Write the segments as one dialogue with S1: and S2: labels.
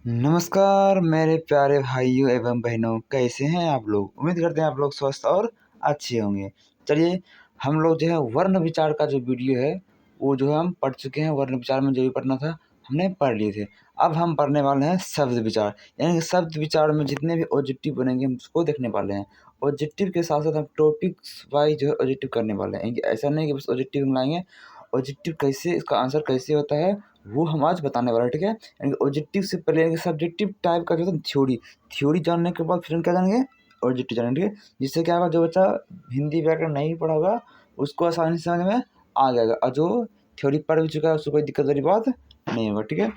S1: नमस्कार मेरे प्यारे भाइयों एवं बहनों, कैसे हैं आप लोग? उम्मीद करते हैं आप लोग स्वस्थ और अच्छे होंगे। चलिए, हम लोग जो है वर्ण विचार का जो वीडियो है, वो जो है हम पढ़ चुके हैं। वर्ण विचार में जो भी पढ़ना था, हमने पढ़ लिए थे। अब हम पढ़ने वाले हैं शब्द विचार, यानी कि शब्द विचार में जितने भी ऑब्जेक्टिव बनेंगे हम उसको देखने वाले हैं। ऑब्जेक्टिव के साथ-साथ हम टॉपिक्स वाइज़ जो है ऑब्जेक्टिव करने वाले हैं। ऐसा नहीं कि बस ऑब्जेक्टिव हम लाएँगे, ऑब्जेक्टिव कैसे, इसका आंसर कैसे होता है, वो हम आज बताने वाले हैं, ठीक है? यानी कि ऑब्जेक्टिव से पहले यानी कि सब्जेक्टिव टाइप का जो है थ्योरी जानने के बाद फिर हम क्या जानेंगे, ऑब्जेक्टिव जानेंगे, ठीक है? जिससे क्या होगा, जो बच्चा हिंदी व्याकरण नहीं पढ़ा होगा उसको आसानी से समझ में आ जाएगा, और जो थ्योरी पढ़ भी चुका है उसको कोई दिक्कत वाली बात नहीं होगा, ठीक है?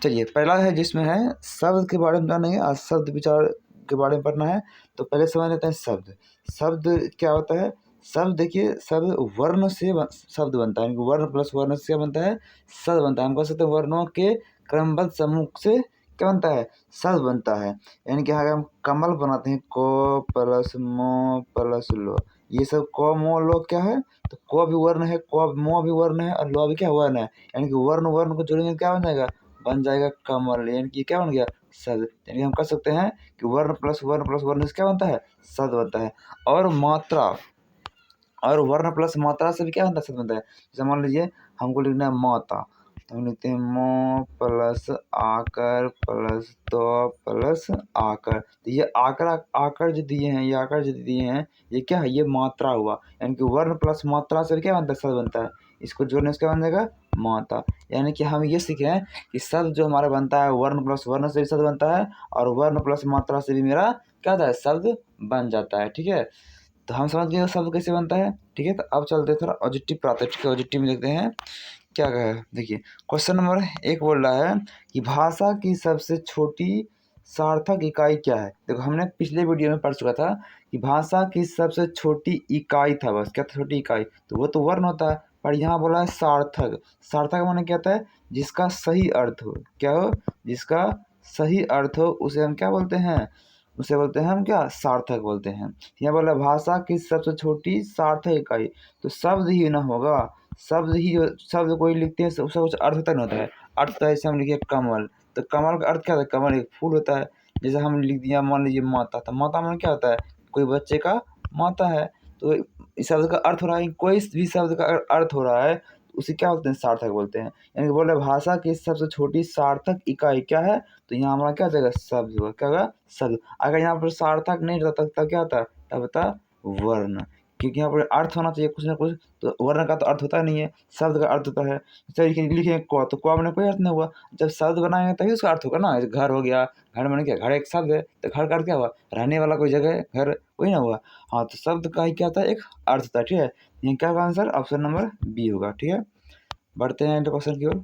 S1: चलिए, पहला है जिसमें है शब्द के बारे में जानेंगे। आज शब्द विचार के बारे में पढ़ना है, तो पहले समझ लेते हैं शब्द। शब्द क्या होता है? शब्द देखिए, शब्द वर्ण से शब्द बनता है, यानी कि वर्ण प्लस वर्ण से क्या बनता है, शब्द बनता है। हम कह सकते हैं वर्णों के क्रमबद्ध समूह से क्या बनता है, शब्द बनता है। यानी कि अगर हम कमल बनाते हैं, क प्लस म प्लस ल, ये सब क म ल क्या है, तो क भी वर्ण है, क म भी वर्ण है, और ल भी क्या वर्ण है। यानी कि वर्ण वर्ण को जोड़ेंगे क्या बन जाएगा, बन जाएगा कमल। यानी कि क्या बन गया, शब्द। यानी कि हम कह सकते हैं कि वर्ण प्लस वर्ण से क्या बनता है, शब्द बनता है। और मात्रा और वर्ण प्लस मात्रा से भी क्या बनता है, शब्द बनता है। जैसे मान लीजिए हमको लिखना है माता, तो हम लिखते हैं म प्लस आकर प्लस तो प्लस आकर। तो ये आकर आकर जो दिए हैं, ये आकर जो दिए हैं, ये क्या है, ये मात्रा हुआ। यानी कि वर्ण प्लस मात्रा से भी क्या बनता है, शब्द बनता है। इसको जोड़ने से क्या बन जाएगा, माता। यानी कि हम ये सीखे हैं कि शब्द जो हमारा बनता है वर्ण प्लस वर्ण से भी शब्द बनता है, और वर्ण प्लस मात्रा से भी मेरा क्या होता है, शब्द बन जाता है, ठीक है? तो हम समझ गए शब्द कैसे बनता है, ठीक है? तो अब चलते हैं थोड़ा ऑब्जेक्टिव पर आते हैं, ठीक है? ऑब्जेक्टिव में देखते हैं क्या कहा है। देखिए, क्वेश्चन नंबर 1 बोल रहा है कि भाषा की सबसे छोटी सार्थक इकाई क्या है? देखो, हमने पिछले वीडियो में पढ़ चुका था कि भाषा की सबसे छोटी इकाई था, बस क्या था, छोटी इकाई, तो वो तो वर्ण होता है। पर यहाँ बोला है सार्थक। सार्थक माने क्या होता है, जिसका सही अर्थ हो। क्या हो, जिसका सही अर्थ हो उसे हम क्या बोलते हैं, उसे बोलते हैं हम क्या, सार्थक बोलते हैं। यहाँ बोला भाषा की सबसे छोटी सार्थक इकाई, तो शब्द ही ना होगा, शब्द ही, शब्द कोई लिखते हैं उसका कुछ अर्थ होता नहीं होता है। अर्थ होता है, जैसे हम लिखे कमल, तो कमल का अर्थ क्या होता है, कमल एक फूल होता है। जैसे हम लिख दिया मान लीजिए माता, तो माता में क्या होता है, कोई बच्चे का माता है। तो इस शब्द का अर्थ हो रहा है, कोई भी शब्द का अर्थ हो रहा है, तो उसे क्या बोलते हैं, सार्थक बोलते हैं। यानी कि बोले भाषा की सबसे छोटी सार्थक इकाई क्या है, तो यहाँ हमारा क्या हो जाएगा, शब्द होगा। क्या होगा, शब्द। अगर यहाँ पर सार्थक नहीं रहता तब क्या होता है, तब होता वर्ण। क्योंकि यहाँ पर अर्थ होना चाहिए कुछ ना कुछ, तो वर्ण का तो अर्थ होता नहीं है, शब्द का अर्थ होता है। जैसे लिखे क, तो क में कोई अर्थ नहीं हुआ। जब शब्द बनाएंगे तभी उसका अर्थ होगा ना। जैसे घर हो गया, घर मैंने क्या, घर एक शब्द है, तो घर का अर्थ क्या हुआ, रहने वाला कोई जगह है, घर वही ना हुआ। हाँ, तो शब्द का ही क्या होता है, एक अर्थ होता है, ठीक है? यहाँ क्या होगा आंसर, ऑप्शन नंबर बी होगा, ठीक है? बढ़ते हैं क्वेश्चन की ओर।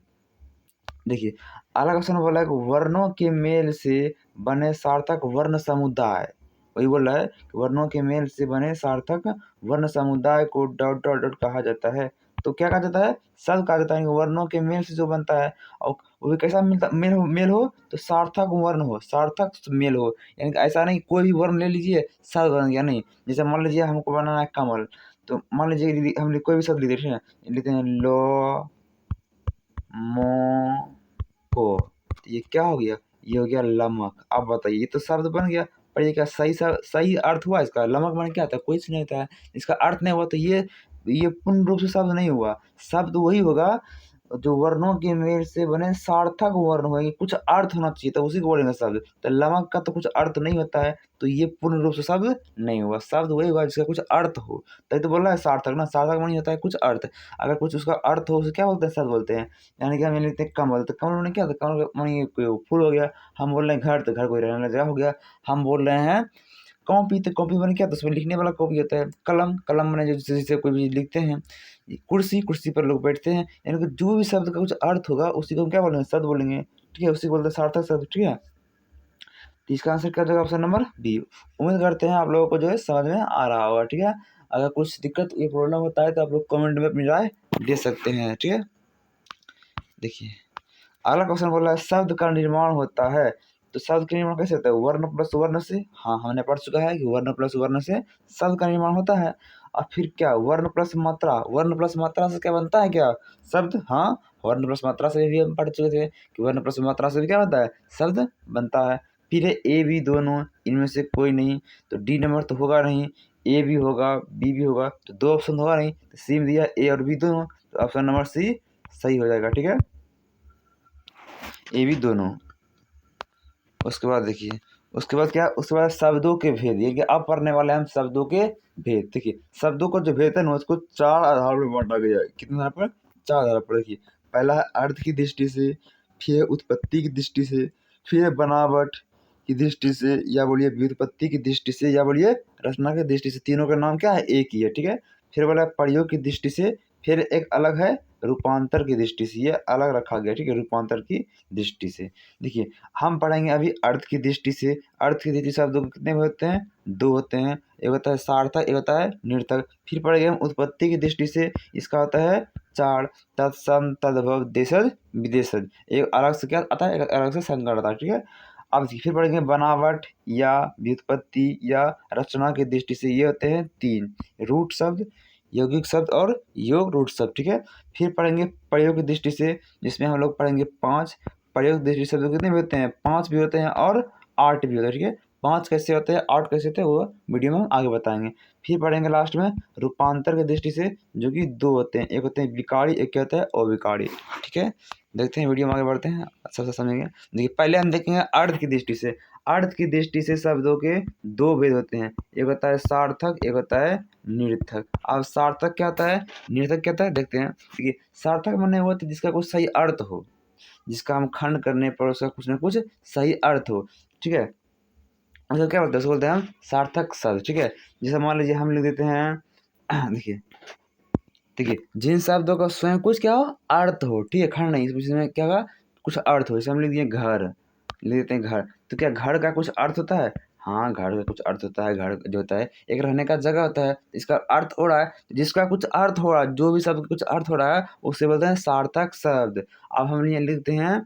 S1: देखिए, अगला क्वेश्चन बोला है कि वर्णों के मेल से बने सार्थक वर्ण समुदाय। वही बोल रहा है कि वर्णों के मेल से बने सार्थक वर्ण समुदाय को डॉट डॉट डॉट कहा जाता है। तो क्या कहा जाता है, शब्द कहा जाता है। वर्णों के मेल से जो बनता है, और वो भी कैसा मिलता, मेल हो तो सार्थक वर्ण हो, सार्थक मेल हो। यानी कि ऐसा नहीं कोई भी वर्ण ले लीजिए शब्द बन गया, नहीं। जैसे मान लीजिए हमको बनाना है कमल, तो मान लीजिए हम कोई भी शब्द लिख देते हैं, लिखते हैं लो मो को, तो ये क्या हो गया, ये हो गया लमक। अब बताइए, ये तो शब्द बन गया, पर ये क्या सही अर्थ हुआ इसका, लमक बन क्या था, कुछ नहीं था। इसका अर्थ नहीं हुआ, तो ये पूर्ण रूप से शब्द नहीं हुआ। शब्द वही होगा जो वर्णों के मेल से बने सार्थक वर्ण होंगे, कुछ अर्थ होना चाहिए, तो उसी को बोलेंगे शब्द। तो लमक का तो कुछ अर्थ नहीं होता है, तो ये पूर्ण रूप से शब्द नहीं हुआ। शब्द वही हुआ जिसका कुछ अर्थ हो, तभी तो बोल रहा है सार्थक ना। सार्थक मानी होता है कुछ अर्थ। अगर कुछ उसका अर्थ हो उसे क्या बोलते हैं, शब्द बोलते हैं। यानी कि हम ये लिखते हैं कमल, तो कमल माने क्या होता है, कमल माने कोई फूल हो गया। हम बोल रहे हैं घर, तो घर कोई रहने वाला जगह हो गया। हम बोल रहे हैं कॉपी, तो कॉपी माने क्या, तो उसमें लिखने वाला कॉपी होता है। कलम, कलम माने जैसे कोई भी लिखते हैं। कुर्सी, कुर्सी पर लोग बैठते हैं। यानी कि जो भी शब्द का कुछ अर्थ होगा उसी को हम क्या बोलेंगे, शब्द बोलेंगे, ठीक है? उसी को बोलते हैं सार्थक शब्द, ठीक है? तो इसका आंसर क्या हो जाएगा, ऑप्शन नंबर बी। उम्मीद करते हैं आप लोगों को जो है समझ में आ रहा होगा, ठीक है? अगर कुछ दिक्कत या प्रॉब्लम होता है तो आप लोग कमेंट में अपनी राय दे सकते हैं, ठीक है? देखिए, अगला क्वेश्चन बोल रहा है शब्द का निर्माण होता है, तो शब्द का निर्माण कैसे होता है, वर्ण प्लस वर्ण से। हाँ, हमने पढ़ चुका है कि वर्ण प्लस वर्ण से शब्द का निर्माण होता है। और फिर क्या, वर्ण प्लस मात्रा, वर्ण प्लस मात्रा से क्या बनता है, क्या शब्द, हाँ वर्ण प्लस मात्रा से भी हम पढ़ चुके थे कि वर्ण प्लस मात्रा से भी क्या होता है, शब्द बनता है। फिर है ए बी दोनों, इनमें से कोई नहीं, तो डी नंबर तो होगा नहीं, ए भी होगा बी भी होगा, तो दो ऑप्शन होगा नहीं, तो सी में दिया ए और बी दोनों, तो ऑप्शन नंबर सी सही हो जाएगा। ठीक है, ए बी दोनों। उसके बाद देखिए, उसके बाद क्या, उसके बाद शब्दों के भेद, ये कि अब पढ़ने वाले हम शब्दों के भेद। देखिए शब्दों को जो भेद है ना उसको चार आधार पर बांटा गया है। कितने आधार पर, चार आधार पर। देखिए पहला है अर्थ की दृष्टि से, फिर उत्पत्ति की दृष्टि से, फिर बनावट की दृष्टि से, या बोलिए व्युत्पत्ति की दृष्टि से, या बोलिए रचना की दृष्टि से। तीनों का नाम क्या है, एक ही है। ठीक है, फिर बोला प्रयोग की दृष्टि से, फिर एक अलग है रूपांतर की दृष्टि से, ये अलग रखा गया। ठीक है, रूपांतर की दृष्टि से। देखिए हम पढ़ेंगे अभी अर्थ की दृष्टि से। अर्थ की दृष्टि से शब्दों को कितने होते हैं, दो होते हैं, एक होता है सार्थक, एक होता है निर्थक। फिर पढ़ेंगे हम उत्पत्ति की दृष्टि से, इसका होता है चार, तत्सम तद्भव देशज विदेशज, एक अलग से क्या आता है, एक अलग से संकर आता है। ठीक है, अब फिर पढ़ेंगे बनावट या व्युत्पत्ति या रचना की दृष्टि से, ये होते हैं तीन, रूट शब्द, यौगिक शब्द और योग रूट शब्द। ठीक है, फिर पढ़ेंगे प्रयोग की दृष्टि से, जिसमें हम लोग पढ़ेंगे पाँच। प्रयोग दृष्टि शब्द कितने भी होते हैं, पाँच भी होते हैं और आठ भी होते हैं। ठीक है, पाँच कैसे होते हैं, आठ कैसे होते हैं, वो वीडियो में हम आगे बताएंगे। फिर पढ़ेंगे लास्ट में रूपांतर की दृष्टि से, जो कि दो होते हैं, एक होते हैं विकारी, एक क्या होता है अविकारी। ठीक है, देखते हैं वीडियो में आगे बढ़ते हैं, अच्छा से समझेंगे। देखिए पहले हम देखेंगे अर्थ की दृष्टि से। अर्थ की दृष्टि से शब्दों के दो भेद होते हैं, एक होता है सार्थक, एक होता है निर्थक। अब सार्थक क्या होता है, निर्थक क्या होता है, देखते हैं। देखिए सार्थक माने वो होता है जिसका कुछ सही अर्थ हो, जिसका हम खंड करने पर उसका कुछ ना कुछ सही अर्थ हो। ठीक है, उसको क्या बोलते हैं, उसको बोलते हैं हम सार्थक शब्द। ठीक है, जैसे मान लीजिए हम लिख देते हैं देखिए, देखिए जिन शब्दों का स्वयं कुछ क्या हो, अर्थ हो। ठीक है, खंड नहीं, इसमें क्या होगा, कुछ अर्थ हो। जैसे हम लिख दिए घर, लिख देते हैं घर, तो क्या घर का कुछ अर्थ होता है, हाँ घर का कुछ अर्थ होता है। घर जो होता है एक रहने का जगह होता है, इसका अर्थ हो रहा है, जिसका कुछ अर्थ हो रहा है, जो भी शब्द कुछ अर्थ हो रहा है उसे बोलते हैं सार्थक शब्द। अब हम ये लिखते हैं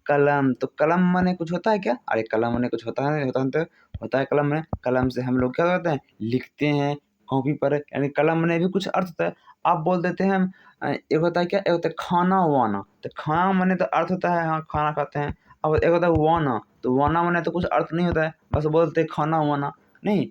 S1: कलम, तो कलम माने कुछ होता है क्या, अरे कलम माने कुछ होता है, होता है कलम में, कलम से हम लोग क्या करते हैं, लिखते हैं कॉपी पर, यानी कलम में भी कुछ अर्थ होता है। आप बोल देते हैं हम एक होता है क्या, एक होता है खाना वाना, तो खाना माने तो अर्थ होता है, हाँ खाना खाते हैं। अब एक होता है वाना, तो वाना माने तो कुछ अर्थ नहीं होता है, बस बोलते हैं खाना वाना, नहीं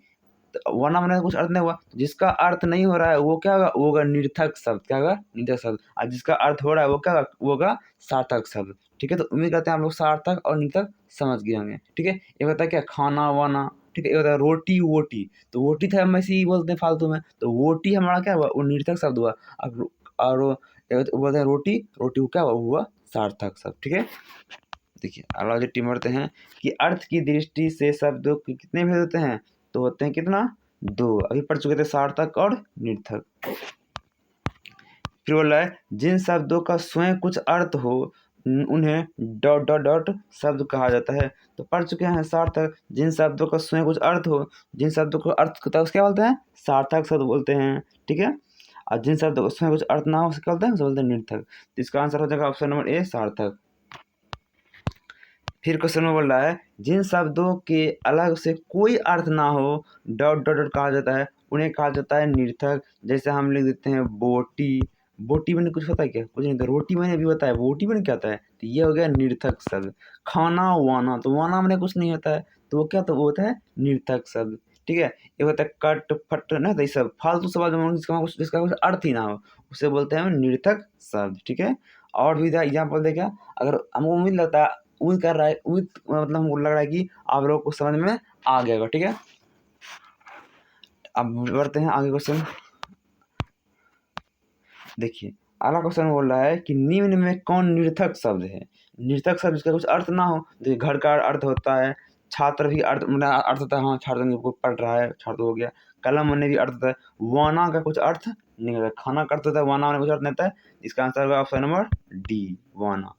S1: तो वाना माने तो कुछ अर्थ नहीं हुआ। जिसका अर्थ नहीं हो रहा है वो क्या होगा, वो होगा निर्थक शब्द। क्या होगा, निर्थक शब्द। और जिसका अर्थ हो रहा है वो क्या होगा, वो होगा सार्थक शब्द। ठीक है, तो उम्मीद करते हैं आप लोग सार्थक और निर्थक समझ गए होंगे। ठीक है, एक होता है क्या, खाना वाना। ठीक है, एक होता है रोटी वोटी, तो वोटी था हम ऐसे ही बोलते हैं फालतू में, तो वोटी हमारा क्या हुआ, वो निर्थक शब्द हुआ। और बोलते हैं रोटी, रोटी को क्या हुआ, सार्थक शब्द। ठीक है, देखिए अगला जो टीम बढ़ते हैं कि अर्थ की दृष्टि से शब्दों के कितने भेद होते हैं, तो होते हैं कितना, दो। अभी पढ़ चुके थे सार्थक और निर्थक। फिर बोल रहा है जिन शब्दों का स्वयं कुछ अर्थ हो उन्हें डॉट डॉट डॉट शब्द कहा जाता है। तो पढ़ चुके हैं सार्थक, जिन शब्दों का स्वयं कुछ अर्थ हो, जिन शब्दों को अर्थ होता है उसको क्या बोलते हैं, सार्थक शब्द बोलते हैं। ठीक है, और जिन शब्दों का स्वयं कुछ अर्थ ना हो उसको क्या बोलते हैं, उसे बोलते हैं निर्थक। तो इसका आंसर हो जाएगा ऑप्शन नंबर ए, सार्थक। फिर क्वेश्चन में बोल रहा है जिन शब्दों के अलग से कोई अर्थ ना हो डॉट डॉट डॉट कहा जाता है, उन्हें कहा जाता है निर्थक। जैसे हम लिख देते हैं बोटी, बोटी मैंने कुछ होता है क्या, कुछ नहीं, तो रोटी मैंने भी होता है, बोटी मैंने क्या होता है, तो ये हो गया निर्थक शब्द। खाना वाना, तो वाना मैंने कुछ नहीं होता है, तो वो क्या, तो वो होता है निर्थक शब्द। ठीक है, ये होता है कट फट ना, तो ये सब फालतू शब्द जिसका कुछ अर्थ ही ना हो उसे बोलते हैं निर्थक शब्द। ठीक है, और भी एग्जाम्पल दे क्या, अगर हमको उम्मीद लगता है, उम्मीद कर रहा है, उम्मीद मतलब हमको लग रहा है कि आप लोगों को समझ में आ गया होगा। ठीक है, अब बढ़ते हैं आगे क्वेश्चन। देखिए अगला क्वेश्चन बोल रहा है कि निम्न में कौन निर्थक शब्द है। निर्थक शब्द जिसका कुछ अर्थ ना हो, देखिए घर का अर्थ होता है, छात्र भी अर्थ मतलब अर्थ होता है, हाँ छात्र को पढ़ रहा है, छात्र हो गया। कलम में भी अर्थ होता है, वाना का कुछ अर्थ नहीं होता, खाना का अर्थ होता है, वाना में कुछ अर्थ नहीं होता है। इसका आंसर होगा ऑप्शन नंबर डी, वाना।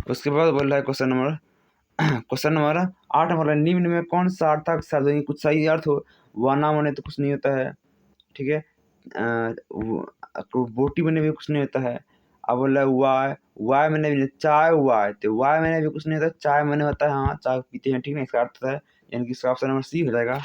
S1: उसके बाद बोल रहा है क्वेश्चन नंबर 8 में बोला निम्न में कौन सार्थक शब्द है, कुछ सही अर्थ हो, वाना मने तो कुछ नहीं होता है। ठीक है, बोटी मैंने भी कुछ नहीं होता है। अब बोल रहा है वाय, वाय मैंने भी नहीं, चाय वाय, तो वाय मैंने भी कुछ नहीं होता, चाय मैंने होता है, हाँ चाय पीते हैं। ठीक है, इसका अर्थ है, यानी कि इसका ऑप्शन नंबर सी हो जाएगा।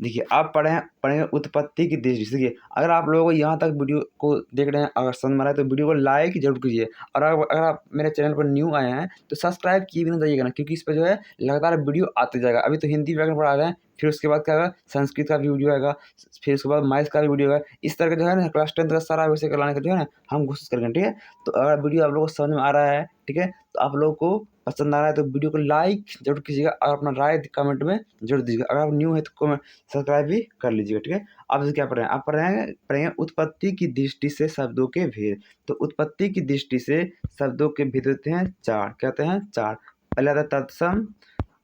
S1: देखिए आप पढ़ेंगे उत्पत्ति की दृष्टि से। देखिए अगर आप लोगों को यहाँ तक वीडियो को देख रहे हैं, अगर समझ में आ रहा है तो वीडियो को लाइक जरूर कीजिए। और अगर आप मेरे चैनल पर न्यू आए हैं तो सब्सक्राइब किए भी ना जाइएगा ना, क्योंकि इस पर जो है लगातार वीडियो आते जाएगा। अभी तो हिंदी व्याकरण पढ़ा रहे हैं, फिर उसके बाद क्या होगा, संस्कृत का भी वीडियो आएगा, फिर उसके बाद मैथ्स का भी वीडियो आएगा। इस तरह का जो है ना क्लास 10 का सारा विषय करवाने का जो है ना हम कोशिश करेंगे, ठीक है। तो अगर वीडियो आप लोगों को समझ में आ रहा है, ठीक है, तो आप लोगों को पसंद आ रहा है तो वीडियो को लाइक जरूर कीजिएगा और अपना राय कमेंट में जरूर दीजिएगा। अगर आप न्यू है तो सब्सक्राइब भी कर लीजिएगा, ठीक है। आप इसे क्या पढ़ रहे हैं, आप पढ़ेंगे उत्पत्ति की दृष्टि से शब्दों के भेद। तो उत्पत्ति की दृष्टि से शब्दों के भेद होते हैं चार। क्या होते हैं? चार। पहले आता है तत्सम,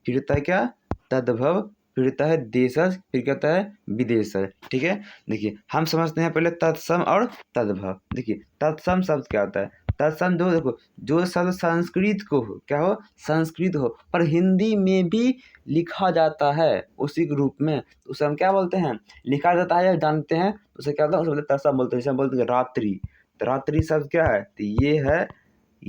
S1: फिर होता है क्या, तद्भव, फिर होता है देशज, फिर क्या होता है, विदेशज, ठीक है। देखिए हम समझते हैं पहले तत्सम और तद्भव। देखिए तत्सम शब्द क्या होता है? तत्सम जो देखो, जो शब्द संस्कृत को हो, क्या हो, संस्कृत हो, पर हिंदी में भी लिखा जाता है उसी के रूप में, तो उसे हम क्या बोलते हैं, लिखा जाता है या जानते हैं, उसे क्या होता है, उसे बोलते हैं तत्सम बोलते हैं। जैसे हम बोलते हैं रात्रि, तो रात्रि शब्द क्या है, तो ये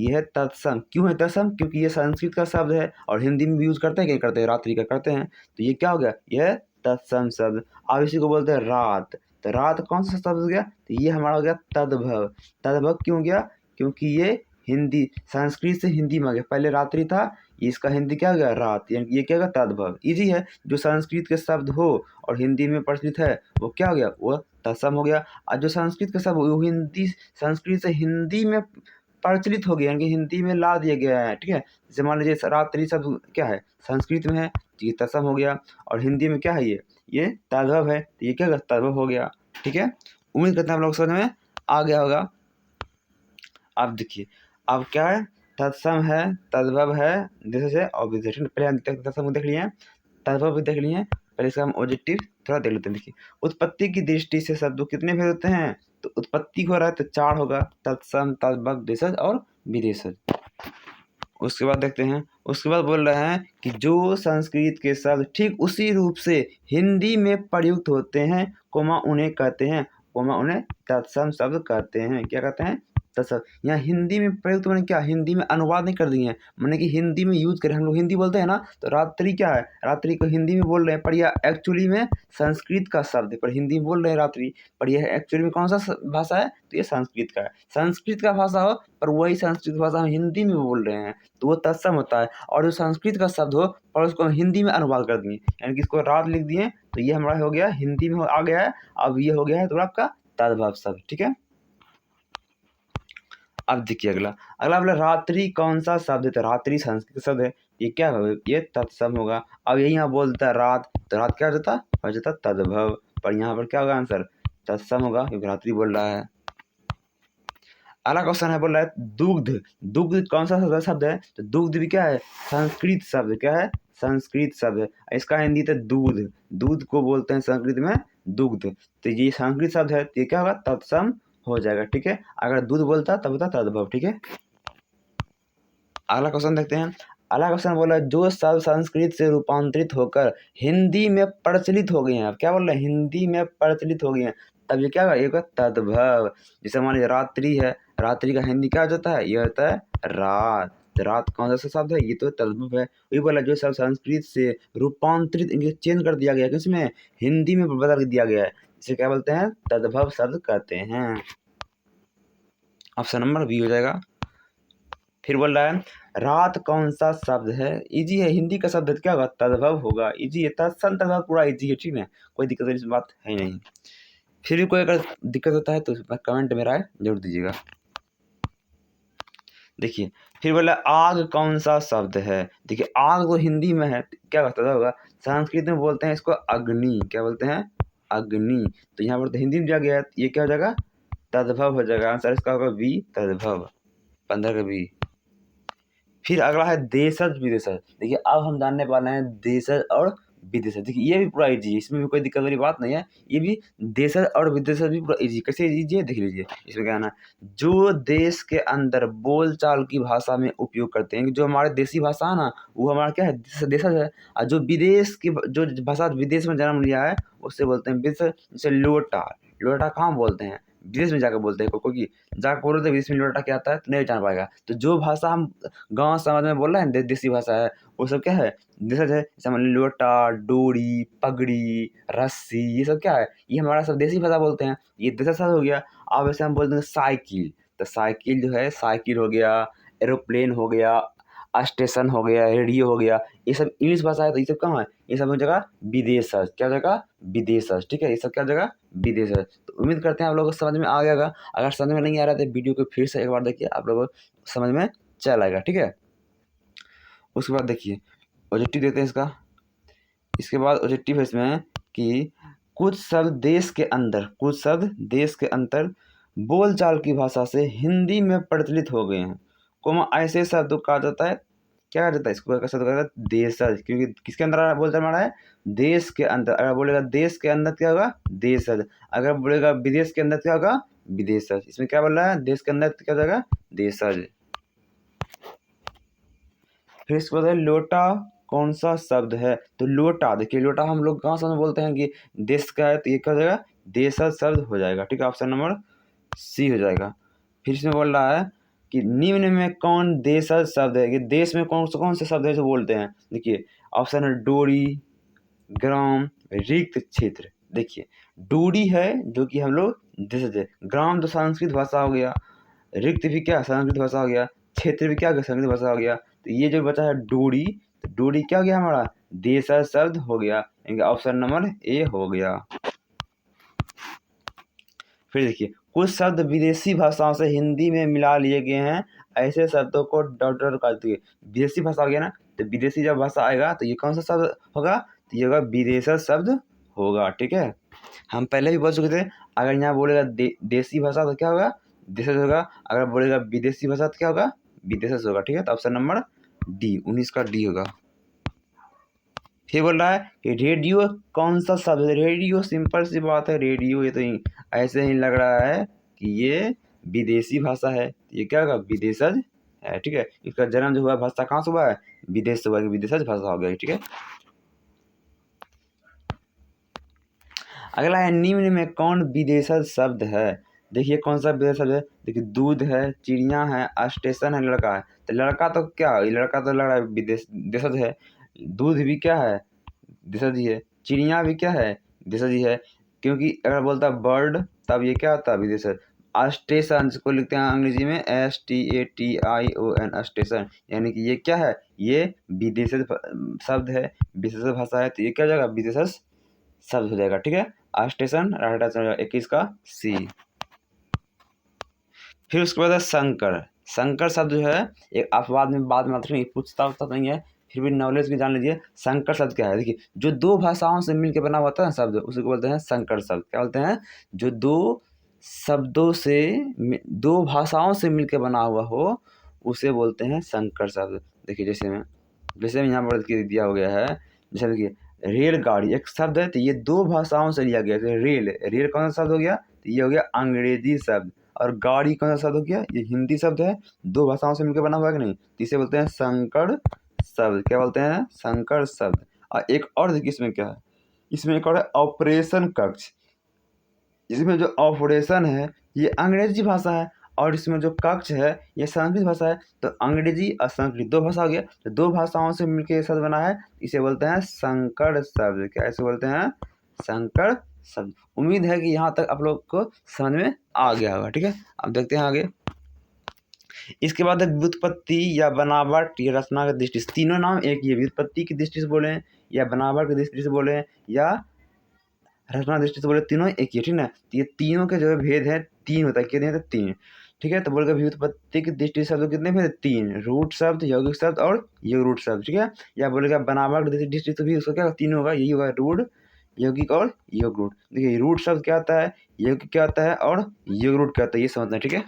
S1: है तत्सम। क्यों है तत्सम? क्योंकि ये संस्कृत का शब्द है और हिंदी में भी यूज करते हैं, क्या करते हैं, रात्रि का करते हैं, तो ये क्या हो गया, यह तत्सम शब्द। अब इसी को बोलते हैं रात। तो रात कौन सा शब्द हो गया, तो ये हमारा हो गया तद्भव। तद्भव क्यों हो गया, क्योंकि ये हिंदी संस्कृत से हिंदी में आ गया। पहले रात्रि था, इसका हिंदी क्या हो गया, रात, यानी ये क्या होगा, तद्भव। इजी है, जो संस्कृत के शब्द हो और हिंदी में प्रचलित है वो क्या हो गया, वो तत्सम हो गया। और जो संस्कृत का शब्द वो हिंदी संस्कृत से हिंदी में प्रचलित हो गया, यानी कि हिंदी में ला दिया गया है, ठीक है। जैसे मान लीजिए रात्रि शब्द क्या है, संस्कृत में है, तो ये तत्सम हो गया, और हिंदी में क्या है, ये तद्भव है, तो ये क्या तद्भव हो गया, ठीक है। उम्मीद करते हैं आप लोग समझ में आ गया होगा। अब देखिए अब क्या है, तत्सम है, तद्भव है, जैसे और विशेषण। पहले हम तत्सम को देख लिए, तद्भव भी देख लिए, पहले इसका हम ऑब्जेक्टिव थोड़ा देख लेते हैं। देखिए उत्पत्ति की दृष्टि से शब्दों कितने भेद होते हैं, तो उत्पत्ति हो रहा है तो चार होगा, तत्सम, तद्भव, देशज और विदेशज। उसके बाद देखते हैं, उसके बाद बोल रहे हैं कि जो संस्कृत के शब्द ठीक उसी रूप से हिंदी में प्रयुक्त होते हैं, उन्हें कहते हैं, उन्हें तत्सम शब्द कहते हैं। क्या कहते हैं, तत्सम। यहाँ हिंदी में प्रयुक्त मैंने क्या, हिंदी में अनुवाद नहीं कर दिए हैं, मैंने कि हिंदी में यूज करें। हम लोग हिंदी बोलते हैं ना, तो रात्रि क्या है, रात्रि को हिंदी में बोल रहे हैं, पर यह एक्चुअली में संस्कृत का शब्द है, पर हिंदी में बोल रहे हैं रात्रि, पर यह एक्चुअली में कौन सा भाषा है, तो ये संस्कृत का है। संस्कृत का भाषा हो पर वही संस्कृत भाषा हम हिंदी में बोल रहे हैं, तो वो तत्सम होता है। और जो संस्कृत का शब्द हो और उसको हम हिंदी में अनुवाद कर दिए, यानी कि इसको रात लिख दिए, तो ये हमारा हो गया हिंदी में आ गया है। अब ये हो गया है तो आपका तद्भव शब्द, ठीक है। अब देखिए अगला बोला रात्रि कौन सा शब्द है, तो रात्रि संस्कृत शब्द है, ये क्या होगा, ये तत्सम होगा। अब यही यहाँ बोलता है रात, तो रात क्या हो जाता तद्भव, पर यहाँ पर क्या होगा आंसर, तत्सम होगा, क्योंकि रात्रि बोल रहा है। अगला क्वेश्चन है, बोल रहा है दुग्ध। दुग्ध कौन सा शब्द है, तो दुग्ध भी क्या है, संस्कृत शब्द, क्या है, संस्कृत शब्द है। इसका हिंदी तो दूध, दूध को बोलते हैं संस्कृत में दुग्ध, तो ये संस्कृत शब्द है, तो ये क्या होगा, तत्सम हो जाएगा, ठीक है। अगर दूध बोलता तब होता तद्भव, ठीक है। अगला क्वेश्चन देखते हैं। अगला क्वेश्चन बोला जो शब्द संस्कृत से रूपांतरित होकर हिंदी में प्रचलित हो गए हैं, अब क्या बोल रहे हैं, हिंदी में प्रचलित हो गए हैं, तब ये क्या होगा, एक तद्भव। जैसे मान लीजिए रात्रि है, रात्रि का हिंदी क्या हो जाता है, ये होता है रात। तो रात कौन सा शब्द है, ये तो तद्भव है। वही बोला जो शब्द संस्कृत से रूपांतरित, इनके चेंज कर दिया गया है, किसमें, हिंदी में बदल दिया गया है, इसे क्या बोलते हैं, तद्भव शब्द कहते हैं। ऑप्शन नंबर बी हो जाएगा। फिर बोल रहा है रात कौन सा शब्द है, इजी है, हिंदी का शब्द क्या होगा, तद्भव होगा, इजी है, तत्सम तद्भव पूरा इजी है, ठीक है, कोई दिक्कत वाली बात है नहीं। फिर भी कोई अगर दिक्कत होता है तो कमेंट में राय जरूर दीजिएगा। देखिए फिर बोला आग कौन सा शब्द है, देखिए आग तो हिंदी में है, क्या होता होगा, संस्कृत में बोलते हैं इसको अग्नि, क्या बोलते हैं, अग्नि। तो यहाँ पर तो हिंदी में दिया गया है, ये क्या हो जाएगा, तद्भव हो जाएगा, आंसर इसका होगा बी, तद्भव, 15 का बी। फिर अगला है देशज विदेशज। देखिए अब हम जानने वाले हैं देशज और विदेशज। देखिए ये भी पूरा इजी है, इसमें भी कोई दिक्कत वाली बात नहीं है, ये भी देशज और विदेशज भी पूरा इजी। कैसे इजी है देख लीजिए, इसमें क्या है ना, जो देश के अंदर बोलचाल की भाषा में उपयोग करते हैं, जो हमारे देसी भाषा है ना वो हमारा क्या है, देशज है। और जो विदेश की जो भाषा विदेश में जन्म लिया है उससे बोलते हैं विदेशज। जैसे लोटा, लोटा कहाँ बोलते हैं, विदेश में जाकर बोलते हैं, कोई जाकर बोलो तो विदेश में लोटा क्या आता है तो नहीं जान पाएगा। तो जो भाषा हम गाँव समाज में बोल रहे हैं देसी भाषा है, वो सब क्या है देशज है। जैसे मान लो लोटा, डोरी, पगड़ी, रस्सी, ये सब क्या है, ये हमारा सब देसी भाषा बोलते हैं, ये देशज शब्द हो गया। अब वैसे हम बोलते हैं साइकिल, तो साइकिल जो है साइकिल हो गया, एरोप्लेन हो गया, स्टेशन हो गया, रेडियो हो गया, ये सब इंग्लिश भाषा है। तो ये सब कहाँ है, ये सब हो जगह विदेशज, क्या जगह विदेशज, ठीक है, ये सब क्या जगह विदेशज। तो उम्मीद करते हैं आप लोगों को समझ में आ गया होगा। अगर समझ में नहीं आ रहा है तो वीडियो को फिर से एक बार देखिए, आप लोगों को समझ में चल आएगा, ठीक है। उसके बाद देखिए ऑब्जेक्टिव देते हैं इसका। इसके बाद ऑब्जेक्टिव है इसमें कि कुछ शब्द देश के अंदर बोलचाल की भाषा से हिंदी में प्रचलित हो गए हैं, ऐसे शब्द को कहा जाता है, क्या कहा जाता है, इसको शब्द कहा जाता है देशज, क्योंकि किसके अंदर बोलचाल मारा है, देश के अंदर। अगर बोलेगा देश के अंदर क्या होगा, देशज। अगर बोलेगा विदेश के अंदर क्या होगा, विदेशज। इसमें क्या बोल रहा है, देश के अंदर क्या हो जाएगा, देशज। फिर इसके बाद है लोटा कौन सा शब्द है, तो लोटा देखिए, लोटा हम लोग कहाँ से बोलते हैं कि देश का है, तो ये क्या हो जाएगा, देशज शब्द हो जाएगा, ठीक है, ऑप्शन नंबर सी हो जाएगा। फिर इसमें बोल रहा है कि निम्न में कौन देशज शब्द है, कि देश में कौन से शब्द है जो बोलते हैं। देखिए ऑप्शन है डोरी, ग्राम, रिक्त क्षेत्र। देखिए डोरी है जो कि हम लोग देशज है, ग्राम तो संस्कृत भाषा हो गया, रिक्त भी क्या संस्कृत भाषा हो गया, क्षेत्र भी क्या संस्कृत भाषा हो गया। तो ये जो बचा है डोरी, तो डोरी क्या हो गया हमारा, देशज शब्द हो गया, यानी ऑप्शन नंबर ए हो गया। फिर देखिए कुछ शब्द विदेशी भाषाओं से हिंदी में मिला लिए गए हैं, ऐसे शब्दों को डॉक्टर कहती है। विदेशी भाषा हो गया ना, तो विदेशी जब भाषा आएगा तो ये कौन सा शब्द होगा, तो ये होगा विदेशज शब्द होगा, ठीक है। हम पहले भी बोल चुके थे, अगर यहाँ बोलेगा देसी भाषा तो क्या होगा, देशज होगा। अगर बोलेगा विदेशी भाषा तो क्या होगा, विदेशज होगा, ठीक है। तो ऑप्शन नंबर डी 19 का डी होगा। फिर बोल रहा है कि रेडियो कौन सा शब्द है, रेडियो सिंपल सी बात है, रेडियो ये तो ऐसे ही लग रहा है कि ये विदेशी भाषा है, ये क्या होगा, विदेशज है, ठीक है। इसका जन्म जो हुआ भाषा कहाँ से हुआ है, विदेश से हुआ, विदेशज भाषा हो गया, ठीक है। अगला है निम्न में कौन विदेशज शब्द है। देखिए कौन सा विदेश शब्द है, देखिए दूध है, चिड़िया है, स्टेशन है, लड़का है। तो लड़का तो क्या है, लड़का तो लग रहा है विदेश देशज है, दूध भी क्या है, देशज ही है, चिड़िया भी क्या है, देशज ही है। क्योंकि अगर बोलता बर्ड तब ये क्या होता है, विदेशज। स्टेशन जिसको लिखते हैं अंग्रेजी में STATION, स्टेशन, यानी कि ये क्या है, ये विदेशज शब्द है, विदेशज भाषा है, तो ये क्या हो जाएगा, विदेशज शब्द हो जाएगा, ठीक है। स्टेशन राइट आंसर 21 का सी। फिर उसके बाद है संकर। संकर शब्द जो है एक अपवाद में बाद मात्र में पूछता होता नहीं है, फिर भी नॉलेज की जान लीजिए। संकर शब्द क्या है, देखिए जो दो भाषाओं से मिलकर बना होता है ना शब्द, उसी को बोलते हैं संकर शब्द। क्या बोलते हैं, जो दो शब्दों से दो भाषाओं से मिलकर बना हुआ हो उसे बोलते हैं संकर शब्द। देखिए जैसे यहाँ पर दिया हो गया है, जैसे देखिए रेलगाड़ी एक शब्द है, तो ये दो भाषाओं से लिया गया है। रेल कौन सा शब्द हो गया, तो ये हो गया अंग्रेजी शब्द, और गाड़ी कौन सा शब्द हो गया, ये हिंदी शब्द है, दो भाषाओं से मिलकर बना हुआ है कि नहीं, तो इसे बोलते हैं संकर शब्द। क्या बोलते हैं, संकर शब्द। और एक और देखिए इसमें क्या है, इसमें एक और है ऑपरेशन कक्ष। इसमें जो ऑपरेशन है ये अंग्रेजी भाषा है, और इसमें जो कक्ष है ये संस्कृत भाषा है। तो अंग्रेजी और संस्कृत दो भाषा हो गया, तो दो भाषाओं से मिलकर ये शब्द बना है, इसे बोलते हैं संकर शब्द। क्या इसे बोलते हैं, संकर शब्द। उम्मीद है कि यहाँ तक आप लोग को समझ में आ गया होगा, ठीक है। अब देखते हैं आगे। इसके बाद व्युत्पत्ति या बनावट या रचना की दृष्टि से, तीनों नाम एक ही है, व्युत्पत्ति की दृष्टि से बोले या बनावट की दृष्टि से बोले या रचना दृष्टि से बोले, तीनों एक ही है, ठीक है। तो ये तीनों के जो है भेद है, तीन होता है, कितने होते हैं, तीन, ठीक है। तो बोलेगा व्युत्पत्ति की दृष्टि से शब्द कितने भेद, तीन, रूट शब्द, यौगिक शब्द और योग रूट शब्द, ठीक है। या बोलेगा बनावट की दृष्टि से भी उसका क्या तीन होगा, यही होगा, रूट, यौगिक और योग रूट। देखिए रूट शब्द क्या आता है, यौगिक क्या आता है और योग रूट क्या आता है, ये समझना है, ठीक है।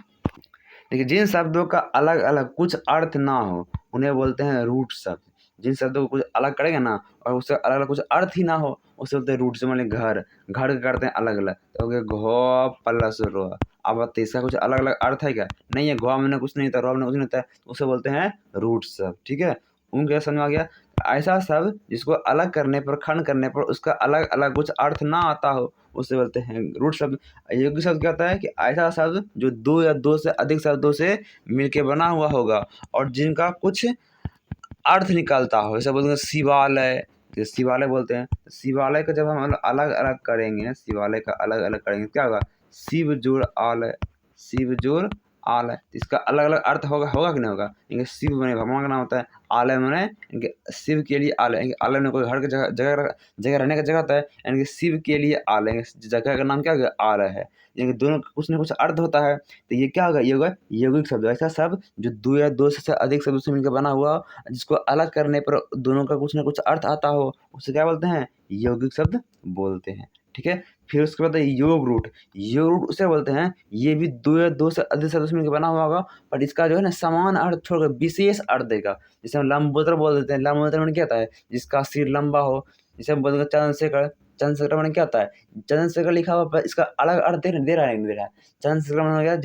S1: देखिए जिन शब्दों का अलग अलग कुछ अर्थ ना हो उन्हें बोलते हैं रूट शब्द। जिन शब्दों को कुछ अलग करेंगे ना और उससे अलग अलग कुछ अर्थ ही ना हो उसे बोलते हैं रूट। से मान घर, घर करते हैं अलग अलग, तो घ प्लस रो। अब बताइए इसका कुछ अलग अलग अर्थ है क्या, नहीं है, घ में कुछ नहीं था, रो में कुछ नहीं था, तो उसे बोलते हैं रूट शब्द, ठीक है। उनके समझ में आ गया। ऐसा शब्द जिसको अलग करने पर, खंड करने पर उसका अलग अलग कुछ अर्थ ना आता हो, उसे बोलते हैं रूट शब्द। यौगिक शब्द क्या होता है कि ऐसा शब्द जो दो या दो से अधिक शब्दों से मिलके बना हुआ होगा और जिनका कुछ अर्थ निकलता हो। जैसे बोलते हैं शिवालय, जैसे शिवालय बोलते हैं, शिवालय का जब हम अलग अलग करेंगे, शिवालय का अलग अलग करेंगे क्या होगा, शिव जोड़ आलय, शिव जोड़ आलय, इसका अलग अलग अर्थ होगा, होगा कि नहीं होगा। इनके शिव मैंने भगवान का नाम होता है, आलय मैंने इनके शिव के लिए आलय, आलय में कोई घर की जगह जगह जगह रहने का जगह होता है, यानी कि शिव के लिए आलय, जगह का नाम क्या होगा, आलय है। यानी दोनों का कुछ ना कुछ अर्थ होता है। तो ये क्या होगा, ये होगा यौगिक शब्द, ऐसा शब्द जो दो या दो से अधिक शब्दों से मिलकर बना हुआ, जिसको अलग करने पर दोनों का कुछ ना कुछ अर्थ आता हो, उसे क्या बोलते हैं, यौगिक शब्द बोलते हैं। ठीक है, फिर उसके बाद योग रूट, योग रूट उसे बोलते हैं, ये भी दो या दो से अधिक शब्दों से मिलकर बना हुआ होगा, पर इसका जो है ना समान अर्थ छोड़कर विशेष अर्थ देगा। जैसे हम लंबोदर बोल देते हैं, लंबोदर मैंने क्या होता है, जिसका सिर लंबा हो। जैसे हम बोलते हैं चंद्रशेखर, चंद्रशेखर मैंने क्या होता है, चंद्रशेखर लिखा हुआ, पर इसका अलग अर्थ दे रहा है नहीं दे रहा है। चंद्रशेखर मैंने हो गया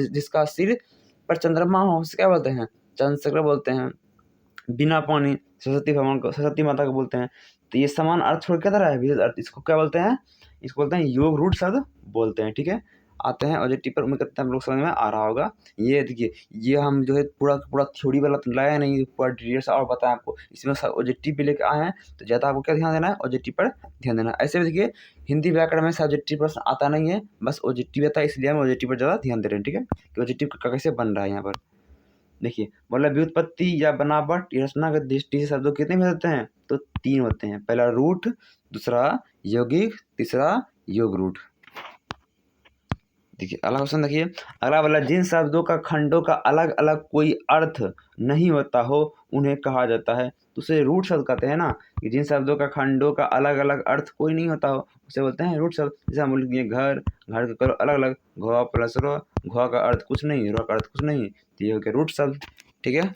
S1: जिसका सिर पर चंद्रमा हो, उसे क्या बोलते हैं, चंद्रशेखर बोलते हैं। बिना पानी, सरस्वती भगवान को, सरस्वती माता को बोलते हैं। तो ये समान अर्थ छोड़ क्या रहा है, विशेष अर्थ, इसको क्या बोलते हैं, इसको बोलते हैं योग रूट शब्द बोलते हैं। ठीक है, आते हैं ऑब्जेक्टिव पर, उम्मीद करते हैं हम लोग समझ में आ रहा होगा। ये देखिए, ये हम जो है पूरा पूरा थ्योरी वाला तो लाया नहीं, पूरा डिटेल्स और बताएं आपको, इसमें ऑब्जेक्टिव भी लेके आए हैं। तो ज़्यादा आपको क्या ध्यान देना है, ऑब्जेक्टिव पर ध्यान देना है। ऐसे भी देखिए, हिंदी व्याकरण में सब्जेक्टिव प्रश्न आता नहीं है, बस ऑब्जेक्टिव आता है, इसलिए हम ऑब्जेक्टिव पर ज़्यादा ध्यान दे रहे हैं। ठीक है, कि ऑब्जेक्टिव कैसे बन रहा है यहाँ पर। देखिए, बोला व्युत्पत्ति या बनावट या रचना की दृष्टि से शब्दों कितने भेद होते हैं, तो 3 होते हैं। पहला रूट, दूसरा यौगिक, तीसरा योग रूट। देखिए अगला क्वेश्चन देखिए, अगला वाला, जिन शब्दों का खंडों का अलग अलग कोई अर्थ नहीं होता हो उन्हें कहा जाता है। तो उसे रूट शब्द कहते हैं ना, कि जिन शब्दों का खंडों का अलग अलग अर्थ कोई नहीं होता हो उसे बोलते हैं रूट शब्द। जैसे हम बोल दिए घर, घर का करो अलग अलग, घ प्लस रो, घ का अर्थ कुछ नहीं, रो का अर्थ कुछ नहीं, तो ये हो गया रूट शब्द। ठीक है,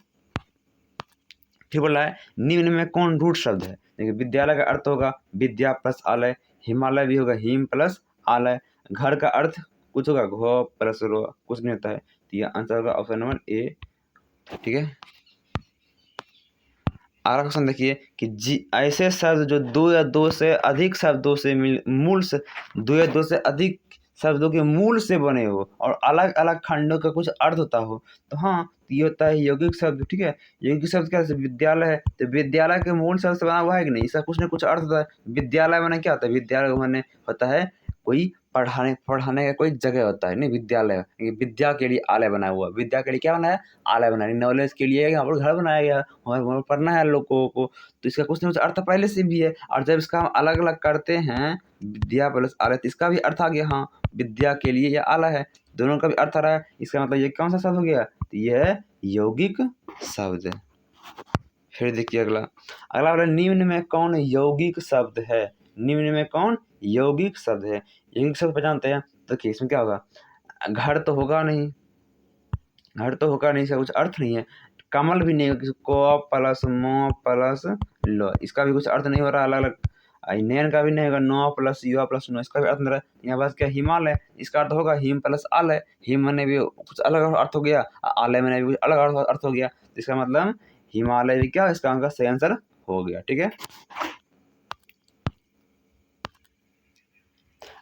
S1: फिर बोला है निम्न में कौन रूट शब्द है। देखिए, विद्यालय का अर्थ होगा विद्या प्लस आलय, हिमालय भी होगा हिम प्लस आलय, घर का अर्थ कुछ होगा घ प्लस रो, कुछ नहीं होता है। तो ये आंसर होगा ऑप्शन नंबर ए। ठीक है, अगला क्वेश्चन देखिए कि जी ऐसे शब्द जो दो या दो से अधिक शब्दों से मूल से, दो या दो से अधिक शब्दों के मूल से बने हो और अलग अलग खंडों का कुछ अर्थ होता हो, तो हाँ, तो ये होता है यौगिक शब्द। ठीक है, यौगिक शब्द क्या है, विद्यालय है, तो विद्यालय के मूल शब्द से बना हुआ है कि नहीं, इसका कुछ ना कुछ अर्थ होता है। विद्यालय माने क्या होता है, विद्यालय माने होता है कोई पढ़ाने पढ़ाने का कोई जगह होता है, नहीं विद्यालय, ये विद्या के लिए आलय बना हुआ, विद्या के लिए क्या बनाया, आलय बनाया, नॉलेज के लिए यहाँ पर घर बनाया गया, वहाँ वहाँ पढ़ना है लोगों को। तो इसका कुछ ना कुछ अर्थ पहले से भी है, और जब इसका हम अलग अलग करते हैं, विद्या प्लस आलय, तो इसका भी अर्थ आ गया, हाँ विद्या के लिए यह आलय है, दोनों का भी अर्थ आ रहा है। इसका मतलब ये कौन सा शब्द हो गया, तो ये है यौगिक शब्द। फिर देखिए अगला, अगला वाला, निम्न में कौन यौगिक शब्द है, निम्न में कौन यौगिक शब्द है। यौगिक शब्द पहचानते हैं, तो देखिए इसमें क्या होगा, घर तो होगा नहीं, घर तो होगा नहीं, इसका कुछ अर्थ नहीं है। कमल भी नहीं होगा, को प्लस मो प्लस लो, इसका भी कुछ अर्थ नहीं हो रहा, अलग अलग। नैन का भी नहीं होगा, नो प्लस युवा प्लस नो, इसका भी अर्थ नहीं रहा। यहाँ पास क्या हिमालय, इसका अर्थ होगा हिम प्लस आलय, हिम मैंने भी कुछ अलग अर्थ हो गया, आलय मैंने भी कुछ अलग अर्थ हो गया, तो इसका मतलब हिमालय भी क्या, इसका उनका सही आंसर हो गया। ठीक है,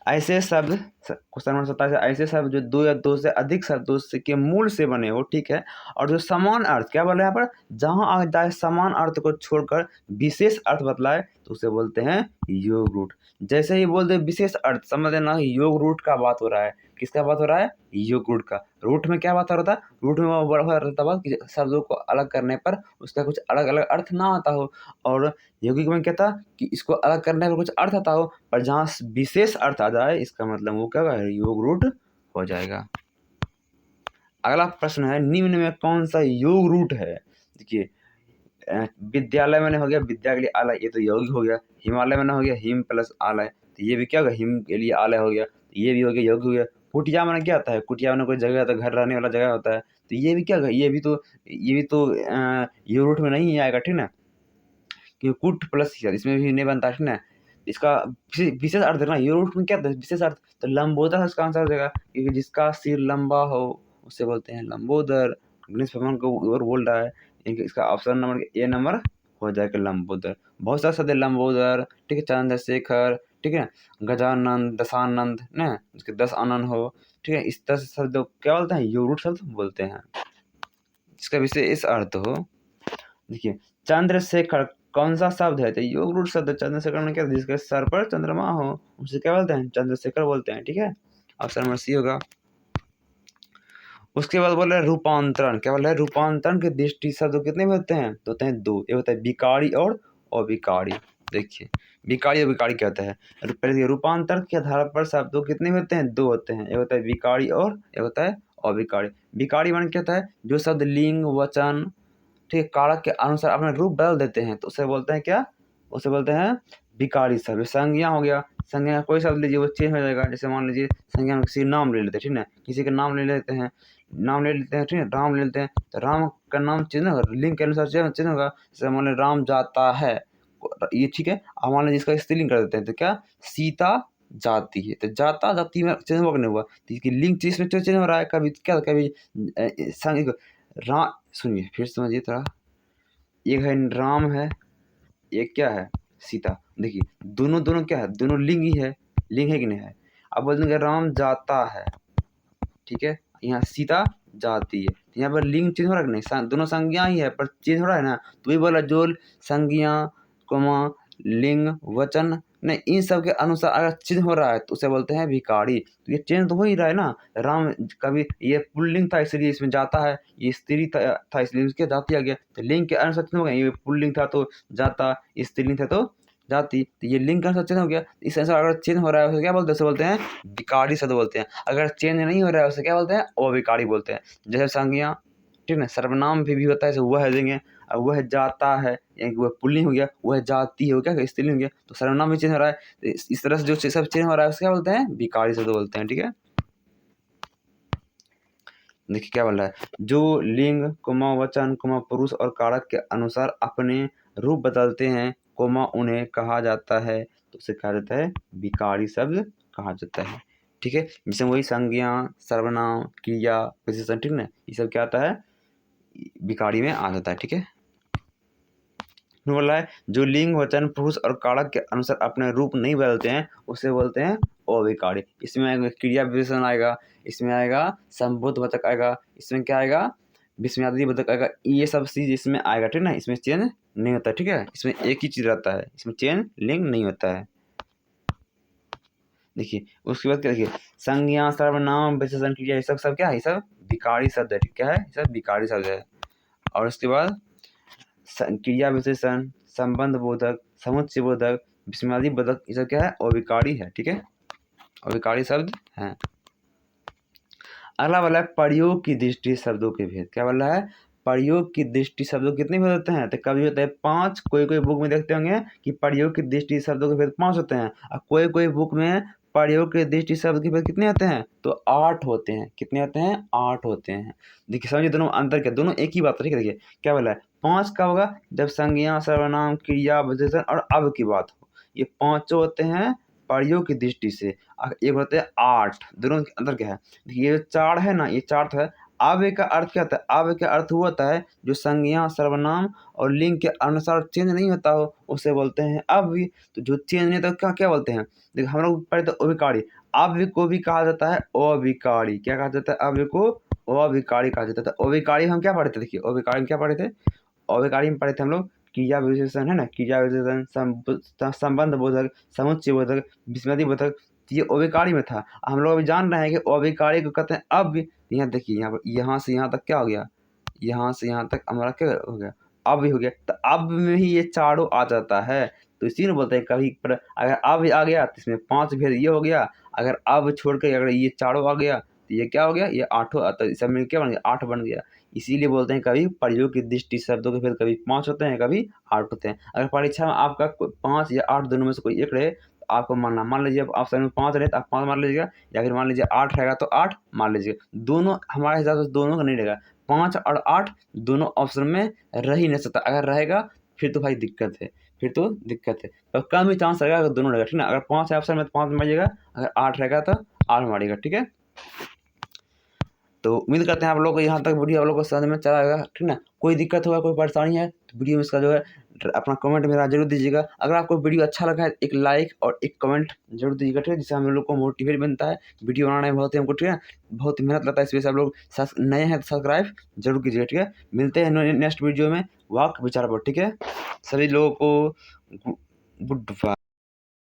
S1: ऐसे शब्द, क्वेश्चन नंबर 27, ऐसे शब्द जो दो या दो से अधिक शब्दों से के मूल से बने हो, ठीक है, और जो समान अर्थ, क्या बोले यहाँ पर, जहाँ आ जाए समान अर्थ को छोड़कर विशेष अर्थ बतलाए, तो उसे बोलते हैं योग रूट। जैसे ही बोल दे विशेष अर्थ, समझ लेना योग रूट का बात हो रहा है। किसका बात हो रहा है, योग रूट का। रूट में क्या बात हो रहा था, रूट में वो बड़ा रहता बात कि शब्दों को अलग करने पर उसका कुछ अलग अलग अर्थ ना आता हो, और यौगिक में क्या था कि इसको अलग करने पर कुछ अर्थ आता हो, पर जहाँ विशेष अर्थ आ जाए, इसका मतलब वो क्या होगा, योग रूट हो जाएगा। अगला प्रश्न है, निम्न में कौन सा योग रूट है। देखिए, विद्यालय मैंने हो गया विद्या के लिए आलय, ये तो यौगिक हो गया। हिमालय मैंने हो गया हिम प्लस आलय, तो ये भी क्या होगा, हिम के लिए आलय हो गया, तो ये भी हो गया यौगिक हो गया। कुटिया मैंने क्या होता है, कुटिया मैंने कोई जगह होता है, घर रहने वाला जगह होता है, तो ये भी क्या होगा, ये भी तो योग रूट में नहीं आएगा। ठीक ना, कि कुट प्लस इसमें भी नहीं बनता, ठीक ना। इसका विशेष अर्थ है ना, ये रूट में क्या था विशेष अर्थ, तो लंबोदर इसका आंसर हो जाएगा, क्योंकि जिसका सिर लंबा हो उसे बोलते हैं लंबोदर। गणेश भगवान को और बोल रहा है, इसका ऑप्शन नंबर ए नंबर हो जाएगा लंबोदर। बहुत सारे शब्द है, लंबोदर, ठीक है, चंद्रशेखर, ठीक है, गजानंद, दशानंद ना, उसके 10 आनंद हो, ठीक है, इस तरह से शब्द क्या बोलते हैं, योगरूढ़ शब्द बोलते हैं, जिसका विशेष अर्थ हो। देखिए चंद्रशेखर कौन सा शब्द है, तो योगरूढ़ शब्द। चंद्रशेखर में क्या, जिसके सर पर चंद्रमा हो उसे क्या बोलते हैं, चंद्रशेखर बोलते हैं, ठीक है, ऑप्शन नंबर सी होगा। उसके बाद बोल रहे हैं रूपांतरण, क्या बोल रहे हैं, रूपांतरण की दृष्टि शब्द कितने होते हैं, तो होते हैं 2, ये होता है विकारी और अविकारी। देखिए विकारी और विकारी क्या होता है, पहले रूपांतर के आधार पर शब्दों कितने होते हैं, 2 होते हैं, एक होता है विकारी और एक होता है अविकारी। विकारी मान क्या होता है, जो शब्द लिंग वचन, ठीक है, कारक के अनुसार अपना रूप बदल देते हैं, तो उसे बोलते हैं क्या, उसे बोलते हैं विकारी शब्द। संज्ञा हो गया, संज्ञा कोई शब्द लीजिए वो चेंज हो जाएगा, जैसे मान लीजिए संज्ञा में किसी नाम ले लेते हैं, ठीक है, किसी का नाम ले लेते हैं, ठीक है, राम ले लेते हैं, तो राम का नाम चेंज होगा, लिंग के अनुसार चेंज होगा, जैसे मान लीजिए राम जाता है, ये ठीक है। अब मान लीजिए इसका स्त्रीलिंग कर देते हैं, तो क्या, सीता जाती है, तो जाता जाती में चेंज हुआ कि नहीं हुआ, तो इसकी लिंग चीज में चेंज हो रहा है, कभी क्या, कभी राम, सुनिए फिर समझिए थोड़ा, एक है राम है, एक क्या है, सीता। देखिए दोनों दोनों क्या है, दोनों लिंग ही है, लिंग है कि नहीं है। अब बोल देंगे राम जाता है, ठीक है, यहाँ सीता जाती है, तो यहाँ पर लिंग चेंज हो रहा है कि नहीं, दोनों संज्ञा ही है पर चेंज हो रहा है ना, तो ये बोला जो संज्ञा कोमा लिंग वचन नहीं, इन सब के अनुसार अगर चेंज हो रहा है तो उसे बोलते हैं विकारी। तो ये चेंज तो हो ही रहा है ना, राम कभी ये पुल्लिंग था इसलिए इसमें जाता है, ये स्त्री था इसलिए उसके जाती आ गया, तो लिंग के अनुसार चेंज हो गया, ये पुल्लिंग था तो जाता, स्त्रीलिंग था तो जाती, तो ये लिंग का अनुसार चेंज हो गया। इस अनुसार अगर चेंज हो रहा है उसे क्या बोलते हैं, उसे बोलते हैं विकारी शब्द बोलते हैं। अगर चेंज नहीं हो रहा है उसे क्या बोलते हैं, अविकारी बोलते हैं। जैसे संज्ञा, ठीक है, सर्वनाम भी होता है, जैसे वह देंगे, अब वह जाता है, यानी कि वह पुल्लिंग हो गया, वह जाती है हो क्या, स्त्रीलिंग हो गया, तो सर्वनाम भी चेंज हो रहा है, तो इस तरह से जो सब चेंज हो रहा है उसे क्या बोलते हैं, विकारी शब्द बोलते हैं, ठीक है। देखिए क्या बोल रहा है, जो लिंग कोमा वचन कोमा पुरुष और कारक के अनुसार अपने रूप बदलते हैं कोमा उन्हें कहा जाता है, तो उसे कहा जाता है विकारी शब्द कहा जाता है, ठीक है। जैसे वही संज्ञा सर्वनाम क्रिया विशेषण, ठीक ना, ये सब क्या आता है, विकारी में आ जाता है, ठीक है। बोला है जो लिंग वचन पुरुष और कारक के अनुसार अपने रूप नहीं बदलते हैं उसे बोलते हैं अविकारी। इसमें आएगा क्रिया विशेषण आएगा, इसमें आएगा संबोध वाचक आएगा, इसमें क्या आएगा, विस्मयादि बोधक आएगा, ये सब चीज इसमें आएगा, ठीक ना, इसमें चेंज नहीं होता, ठीक है, इसमें एक ही चीज रहता है, इसमें चेंज लिंग नहीं होता है। देखिए उसके बाद क्या, देखिए संज्ञा सर्वनाम विशेषण क्रिया ये सब क्या है, ये सब विकारी शब्द है, क्या है, ये सब विकारी शब्द है। और उसके बाद क्रिया विशेषण संबंध बोधक समुच्चय बोधक विस्मयादि बोधक ये सब क्या है, अविकारी है, ठीक है, अविकारी शब्द हैं। अगला वाला है प्रयोग की दृष्टि शब्दों के भेद, क्या बोल रहा है, प्रयोग की दृष्टि शब्दों कितने भेद होते हैं, तो कभी होते हैं 5, कोई कोई बुक में देखते होंगे कि प्रयोग की दृष्टि शब्दों के भेद 5 होते हैं, और कोई कोई बुक में प्रयोग की दृष्टि शब्द के भेद कितने होते हैं, तो 8 होते हैं, कितने होते हैं, 8 होते हैं। देखिए समझिए दोनों अंतर क्या, दोनों एक ही बात है, ठीक है। देखिए क्या बोला है, 5 कब होगा, जब संज्ञा सर्वनाम क्रिया विशेषण और अब की बात हो, ये पांचों होते हैं प्रयोग की दृष्टि से, एक होते हैं 8, दोनों के अंदर क्या है, देखिए ये 4 है ना, ये 4 तो है। अव्यय का अर्थ क्या होता है, अव्यय का अर्थ वो होता है जो संज्ञा सर्वनाम और लिंग के अनुसार चेंज नहीं होता हो उसे बोलते हैं अव्यय। तो जो चेंज नहीं होता क्या क्या बोलते हैं, देखिए हम लोग पढ़े तो अविकारी, अव्यय को भी कहा जाता है अविकारी, क्या कहा जाता है, अव्यय को अविकारी कहा जाता है। अविकारी हम क्या पढ़े थे, देखिए अविकारी में क्या पढ़े थे, अविकारी में पढ़े थे हम लोग क्रिया विशेषण है ना, क्रिया विशेषण संबंध बोधक समुच्चय बोधक विस्मृति बोधक, ये अविकारी में था। हम लोग अभी जान रहे हैं कि अविकारी को कहते हैं अब। यहाँ देखिए यहाँ पर यहाँ से यहाँ तक क्या हो गया, यहाँ से यहाँ तक हमारा क्या हो गया, अब हो गया, तो अब में ही ये चारों आ जाता है, तो इसी में बोलते हैं कभी पर अगर अब आ गया तो इसमें 5 भेद ये हो गया, अगर अब छोड़ कर अगर ये चारों आ गया तो ये क्या हो गया, ये 8 तो सब में क्या बन गया, 8 बन गया। इसीलिए बोलते हैं कभी प्रयोग की दृष्टि शब्दों के भेद कभी 5 होते हैं कभी 8 होते हैं। अगर परीक्षा में आपका 5 या 8 दोनों में से कोई एक रहे तो आपको मानना, मान लीजिए आप ऑप्शन में 5 रहे तो आप 5 मान लीजिएगा, या फिर मान लीजिए 8 रहेगा तो 8 मान लीजिएगा, दोनों हमारे हिसाब से दोनों का नहीं रहेगा, 5 और 8 दोनों ऑप्शन में रह ही नहीं सकता, अगर रहेगा फिर तो भाई दिक्कत है, फिर तो दिक्कत है, तो कम ही चांस रहेगा अगर दोनों रहेगा, ठीक ना। अगर 5 है ऑप्शन में तो 5 मारिएगा, अगर 8 रहेगा तो 8 मारिएगा, ठीक है। तो उम्मीद करते हैं आप लोग को यहाँ तक वीडियो आप लोग को समझ में चला होगा, ठीक ना। कोई दिक्कत होगा कोई परेशानी है तो वीडियो में इसका जो है अपना कमेंट मेरा ज़रूर दीजिएगा। अगर आपको वीडियो अच्छा लगा है एक लाइक और एक कमेंट ज़रूर दीजिएगा, ठीक है? जिससे हम लोग को मोटिवेट बनता है वीडियो बनाने में बहुत ही हमको, ठीक है? बहुत ही मेहनत लगता है, इस वजह से आप लोग नए हैं तो सब्सक्राइब जरूर कीजिएगा, ठीक है? मिलते हैं नेक्स्ट वीडियो में वाक विचार पर, ठीक है? सभी लोगों को गुड बाय।